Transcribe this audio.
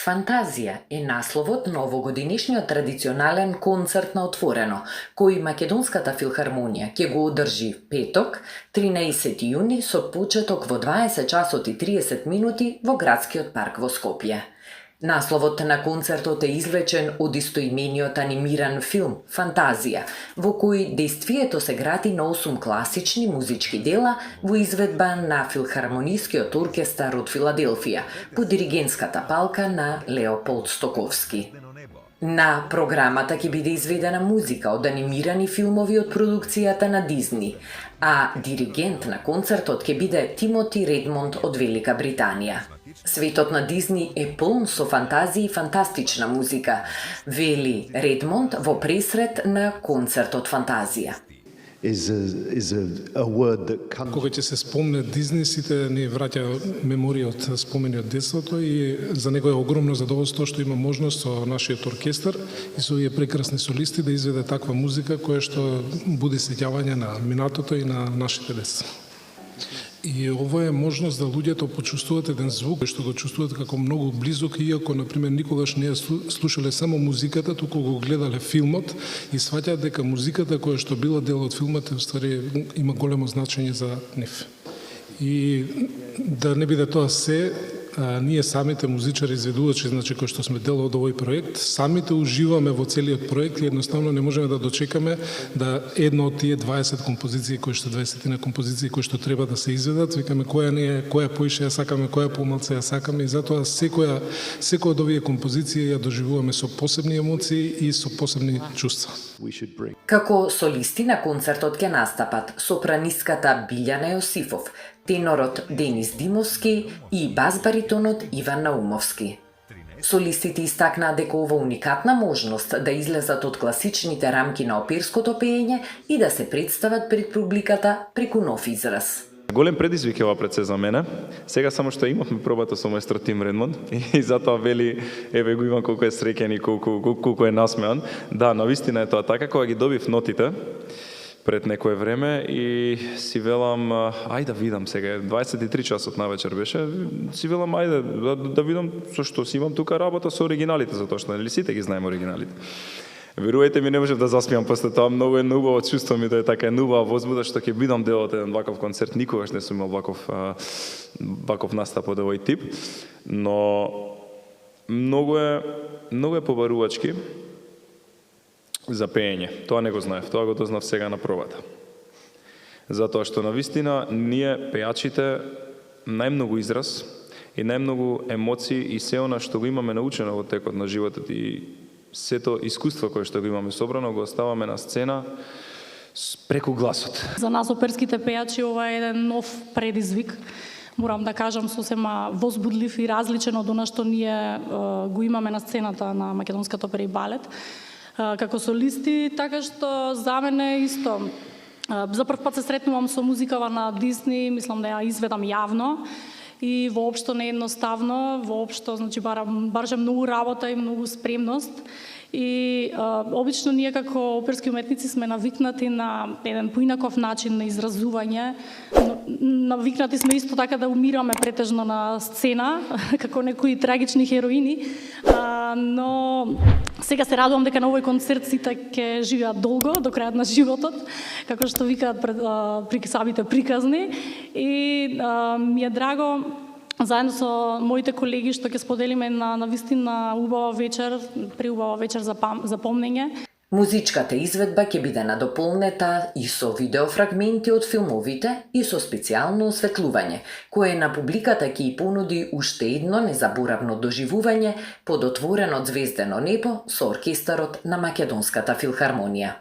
Фантазија е насловот на овогодинешниот традиционален концерт на отворено, кој Македонската филхармонија ќе го одржи петок, 13 јуни со почеток во 20 часот и 30 минути во градскиот парк во Скопје. Насловот на концертот е извлечен од истоимениот анимиран филм «Фантазија», во кој действието се гради на 8 класични музички дела во изведба на Филхармонискиот оркестар од Филаделфија, по диригентската палка на Леополд Стоковски. На програмата ќе биде изведена музика од анимирани филмови од продукцијата на Дизни, а диригент на концертот ќе биде Тимоти Редмонд од Велика Британија. Светот на Дизни е полн со фантазија и фантастична музика, вели Редмонд во пресрет на концертот Фантазија. Кога ќе се спомне Дизни, сите ни враќа меморија од спомени од детството и за него е огромно задоволство што има можност со нашиот оркестар и со овие прекрасни солисти да изведе таква музика која што буди сеќавање на минатото и на нашите деца. И ова е можност да луѓето почувствуваат еден звук што го чувствуваат како многу близок, иако например никогаш не ја слушале само музиката, туку го гледале филмот и сваќаат дека музиката која што била дел од филмот уствари има големо значење за нив. И да не биде тоа се, ние самите музичари изведувачи, значи кои што сме дел од овој проект, самите уживаме во целиот проект и едноставно не можеме да дочекаме да едно од тие 20 композиции кои што 20 композиции кои што треба да се изведат, викаме која поише ја сакаме, која помалце ја сакаме и затоа секоја од овие композиции ја доживуваме со посебни емоции и со посебни чувства. Како солисти на концертот ќе настапат сопранистката Билјана Јосифов, тенорот Денис Димовски и бас-баритонот Иван Наумовски. Солистите истакнаа дека ова уникатна можност да излезат од класичните рамки на оперското пеење и да се представат пред публиката преку нов израз. Голем предизвик е ова пред се за мене. Сега само што имавме пробата со маестро Тим Редмонд и затоа вели, еве го имам колку е среќен и колку е насмеан. Да, навистина е тоа така, кога ги добив нотите пред некое време и си велам, ајде да видам сега, 23 часот на вечер беше, си велам, ајде да видам со што си имам тука работа со оригиналите, затоа што нели сите ги знаеме оригиналите. Верувајте ми, не можев да заспиам после тоа, многу е убаво чувство ми да е така убава возбуда што ќе бидам дел од еден ваков концерт, никогаш не сум имал ваков настап од овој тип, но многу е побарувачки за пеење. Тоа не го знаев, тоа го дознав сега на пробата. Затоа што навистина ние пејачите најмногу израз и најмногу емоции и се она што го имаме научено во текот на животот и сето искуство кое што го имаме собрано го оставаме на сцена преку гласот. За нас оперските пејачи ова е еден нов предизвик. Морам да кажам сосема возбудлив и различен од она што ние го имаме на сцената на Македонската опера и балет. Како солисти, така што за мене исто. За прв пат се сретнувам со музикава на Дисни, мислам да ја изведам јавно и воопшто не едноставно, воопшто, значи бараше многу работа и многу спремност. И обично ние како оперски уметници сме навикнати на еден поинаков начин на изразување. Навикнати сме исто така да умираме претежно на сцена, како некои трагични хероини, но сега се радувам дека на овој концерт сите ќе живеат долго, до крајот на животот, како што викаат пред самите приказни. И ми е драго заедно со моите колеги што ќе споделиме на навистина убава вечер, преубава вечер за помнење. Музичката изведба ќе биде надополнета и со видеофрагменти од филмовите и со специјално осветлување, кое на публиката ќе и понуди уште едно незаборавно доживување под отворено ѕвездено небо со оркестарот на Македонската филхармонија.